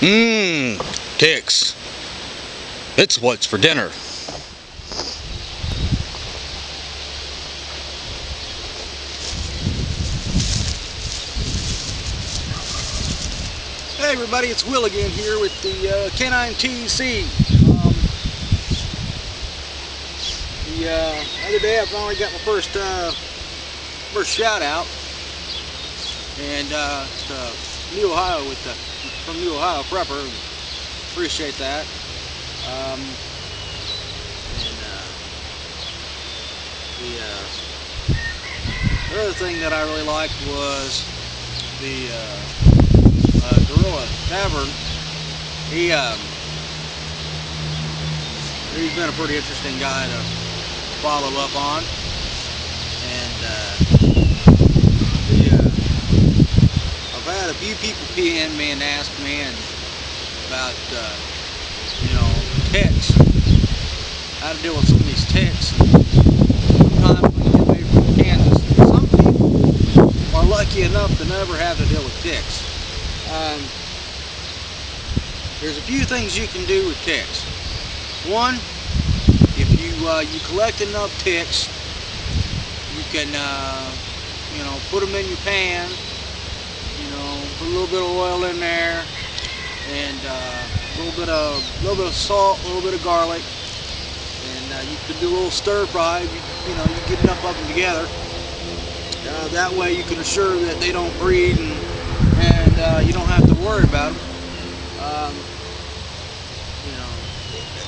Mmm, ticks. It's what's for dinner. Hey everybody, it's Will again here with the Canine TC. The other day I finally got my first shout out, and to New Ohio from New Ohio Prepper. Appreciate that. The other thing that I really liked was the Gorilla Tavern. He's been a pretty interesting guy to follow up on, and I've had a few people PM me and ask me about ticks, how to deal with some of these ticks. Sometimes when you get away from Kansas, some people are lucky enough to never have to deal with ticks. There's a few things you can do with ticks. One, if you collect enough ticks, you can put them in your pan. Put a little bit of oil in there, and a little bit of salt, a little bit of garlic, and you can do a little stir fry. You get enough of them together. That way you can assure that they don't breed, and you don't have to worry about them.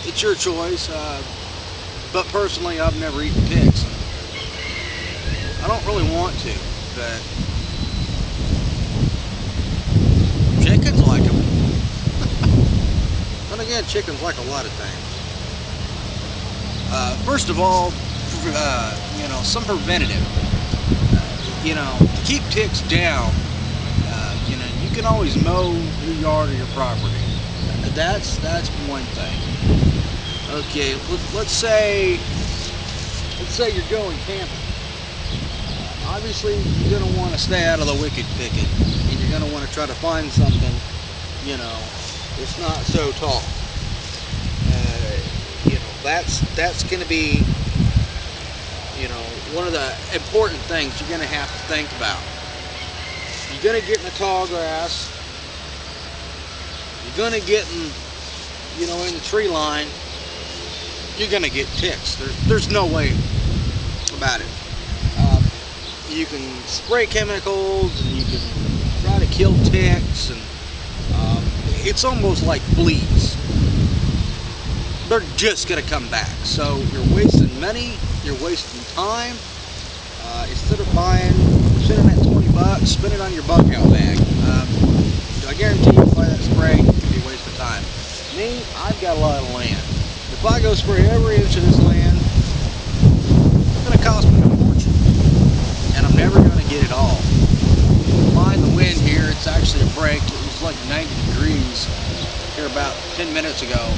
It's your choice, but personally I've never eaten ticks. I don't really want to, but chickens like them. And again, chickens like a lot of things. First of all, some preventative. To keep ticks down, you can always mow your yard or your property. That's one thing. Okay, let's say you're going camping. Obviously, you're going to want to stay out of the wicked thicket, and you're going to want to try to find something, that's not so tall. That's going to be, one of the important things you're going to have to think about. You're going to get in the tall grass. You're going to get in the tree line. You're going to get ticks. There's no way about it. You can spray chemicals, and you can try to kill ticks, and it's almost like fleas. They're just going to come back. So you're wasting money, you're wasting time. Instead of spending that $20, spend it on your bug out bag. I guarantee you, if I buy that spray, it'll be a waste of time. Me, I've got a lot of land. If I go spray every inch of this land, it's going to cost me a fortune, and I'm never going to get it all. Mind the wind here, it's actually a break. It was like 90 degrees here about 10 minutes ago,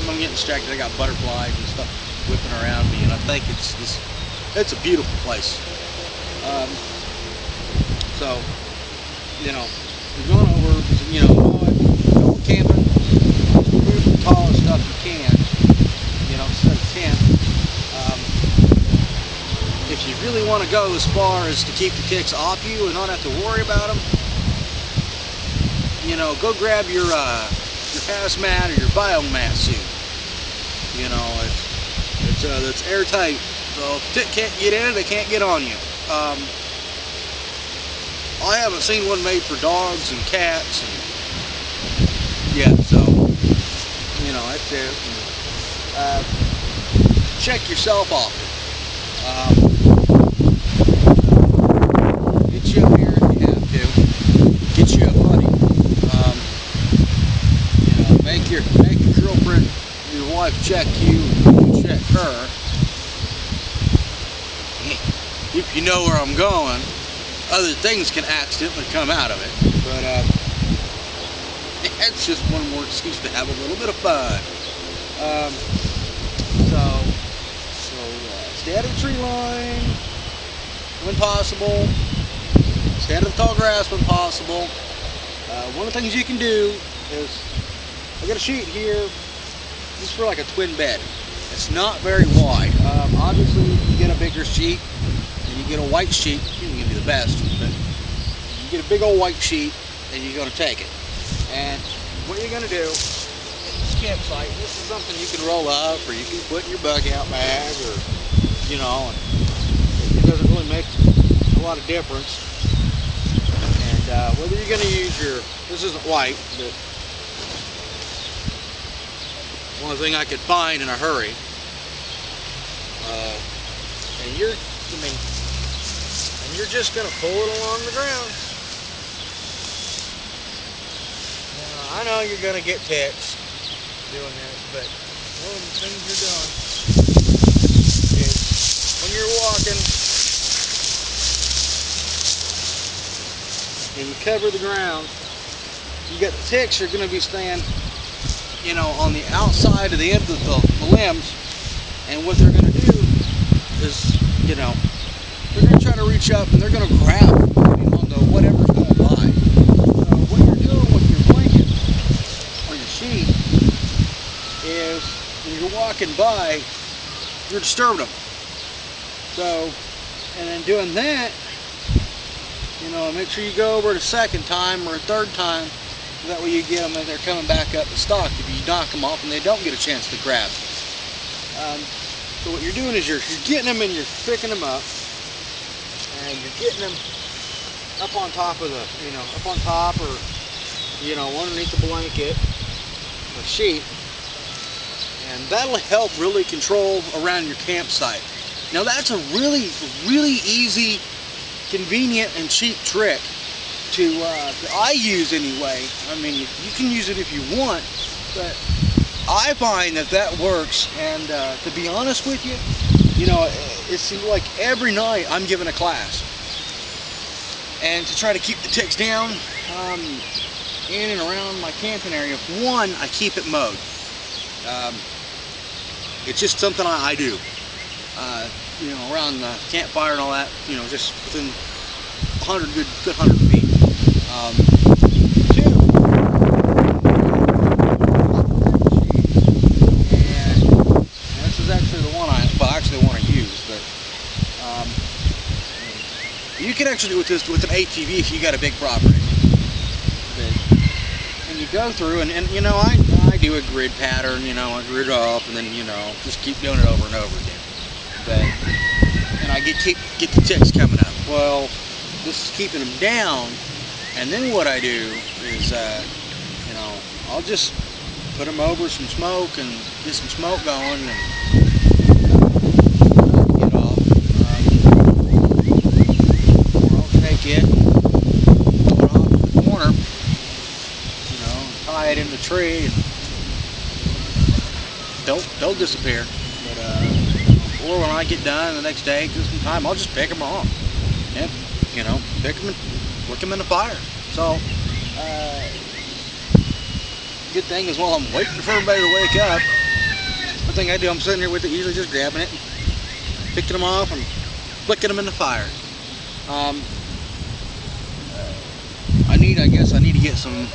I'm getting distracted. I got butterflies and stuff whipping around me, and I think it's a beautiful place. So, we're going over, go camping, remove the tallest stuff you can, instead of tent. If you really want to go as far as to keep the ticks off you and not have to worry about them, go grab your hazmat or your biomass suit. It's airtight, so if a tick can't get in it, they can't get on you. I haven't seen one made for dogs and cats yet, so that's it. Check yourself off. Get you up here if you have to. Get you a buddy. Make your girlfriend, your wife, check you. You check her. If you know where I'm going, other things can accidentally come out of it. But it's just one more excuse to have a little bit of fun. Stay out of the tree line when possible. Stay head of the tall grass when possible. One of the things you can do is, I got a sheet here, this is for like a twin bed. It's not very wide. Obviously, you get a bigger sheet, and you get a white sheet, it's going to be the best, but you get a big old white sheet, and you're going to take it. And what you're going to do, this campsite, this is something you can roll up, or you can put in your bug out bag, or, you know, and it doesn't really make a lot of difference. And whether you're going to use your, this isn't white, but one thing I could find in a hurry. And you're just going to pull it along the ground. Now, I know you're going to get ticks doing this, but one of the things you're doing is when you're walking and you cover the ground, you got the ticks are going to be staying, you know, on the outside of the end of the limbs, and what they're going to do is, you know, they're going to try to reach up and they're going to grab onto whatever's going by. So what you're doing with your blanket or your sheet is when you're walking by, you're disturbing them. So, and then doing that, you know, make sure you go over it a second time or a third time. That way you get them and they're coming back up to stock if you knock them off and they don't get a chance to grab. So what you're doing is you're getting them and you're picking them up, and you're getting them up on top of the, you know, up on top, or, you know, underneath the blanket or sheet, and that'll help really control around your campsite. Now that's a really easy, convenient, and cheap trick that I use anyway. I mean, you can use it if you want, but I find that works. And to be honest with you, you know, it seems like every night I'm giving a class, and to try to keep the ticks down in and around my camping area. One, I keep it mowed. It's just something I do. You know, around the campfire and all that. You know, just within 100 good 100 feet. Two, and this is actually the one I use, but you can actually do with an ATV if you got a big property. And you go through and you know, I do a grid pattern, you know, I grid up and then, you know, just keep doing it over and over again. And I get the ticks coming up. Well, this is keeping them down. And then what I do is, you know, I'll just put them over some smoke and get some smoke going and get off. Or I'll take it, throw it off in the corner, you know, tie it in the tree, and they'll disappear. But, or when I get done the next day, give some time, I'll just pick them off. And, you know, pick them and flick them in the fire. So, good thing is while I'm waiting for everybody to wake up, the thing I do, I'm sitting here with it, usually just grabbing it, picking them off and flicking them in the fire. I guess I need to get some,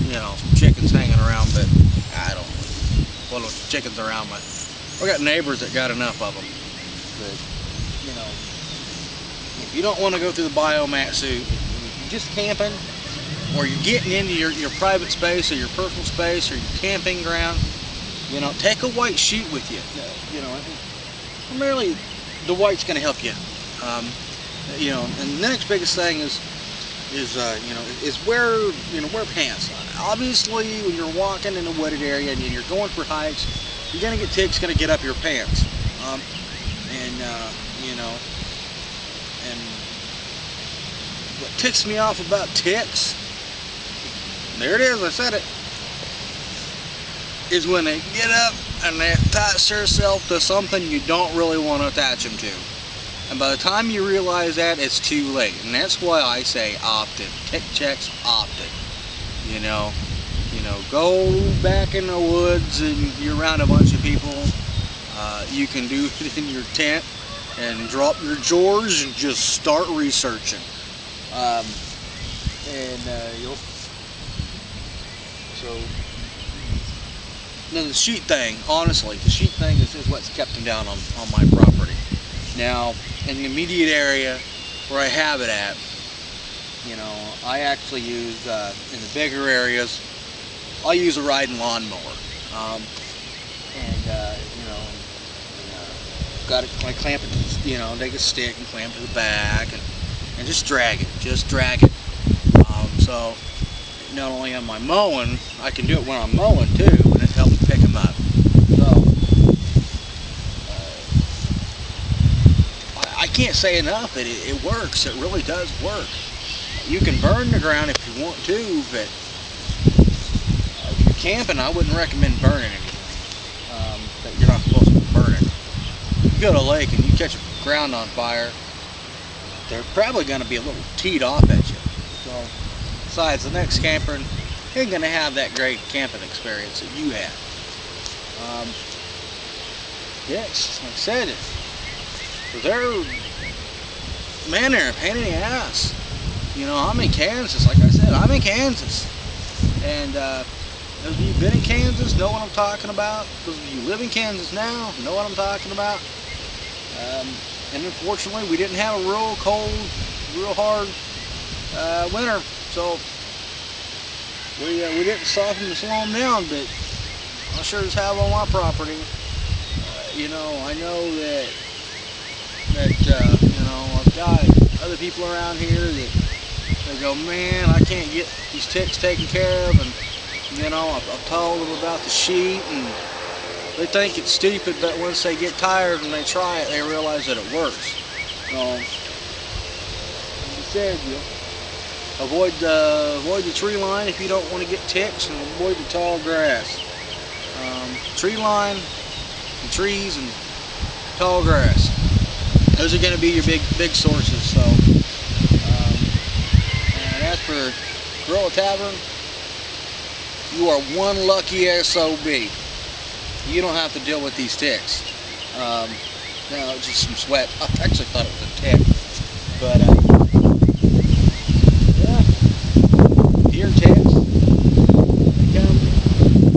you know, some chickens hanging around, but I don't know what chickens around, but we got neighbors that got enough of them. But, you know, if you don't want to go through the biomat suit, if you're just camping, or you're getting into your private space, or your personal space, or your camping ground, you know, take a white sheet with you. You know, primarily the white's going to help you. You know, and the next biggest thing is wear pants. Obviously, when you're walking in a wooded area and you're going for hikes, you're going to get ticks going to get up your pants. You know, and what ticks me off about ticks, there it is, I said it, is when they get up and they attach themselves to something you don't really want to attach them to. And by the time you realize that, it's too late. And that's why I say opt-in. Tick checks, opt-in. You know, go back in the woods and you're around a bunch of people. You can do it in your tent. and drop your drawers and just start researching. You'll. So then the sheet thing, honestly, the sheet thing is what's kept them down on my property. Now, in the immediate area where I have it at, you know, I actually use, in the bigger areas, I'll use a riding lawnmower. Got it, I clamp it, you know, take a stick and clamp it to the back and just drag it, so not only am I mowing, I can do it when I'm mowing too, and it helps pick them up. So, I can't say enough that it works, it really does work. You can burn the ground if you want to, but if you're camping, I wouldn't recommend burning anything that you're not supposed to burn it. You go to a lake and you catch the ground on fire, they're probably going to be a little teed off at you. So, besides, the next camper ain't going to have that great camping experience that you had. Yes, like I said, they're a pain in the ass. You know, I'm in Kansas, like I said, I'm in Kansas. And those of you who've been in Kansas know what I'm talking about. Those of you who live in Kansas now know what I'm talking about. And unfortunately, we didn't have a real cold, real hard winter, so we didn't soften the slow them down, but I sure as have on my property. You know, I know that you know, I've got other people around here that they go, man, I can't get these ticks taken care of, and you know, I've told them about the sheet, and they think it's stupid, but once they get tired and they try it, they realize that it works. Like I said, you avoid the tree line if you don't want to get ticks, and avoid the tall grass. Tree line, and trees, and tall grass. Those are going to be your big sources. So, and as for Gorilla Tavern, you are one lucky SOB. You don't have to deal with these ticks. No, it's just some sweat. I actually thought it was a tick, but yeah, deer ticks.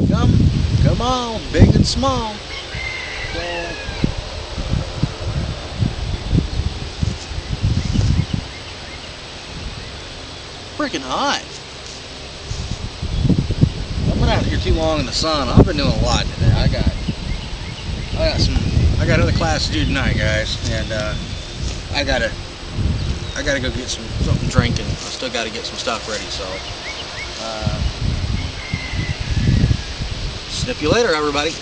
They come on, big and small. So, freaking hot. I've been out here too long in the sun. I've been doing a lot today. I got other class to do tonight, guys, and I gotta go get something drinking. I still gotta get some stuff ready. So, snip you later, everybody.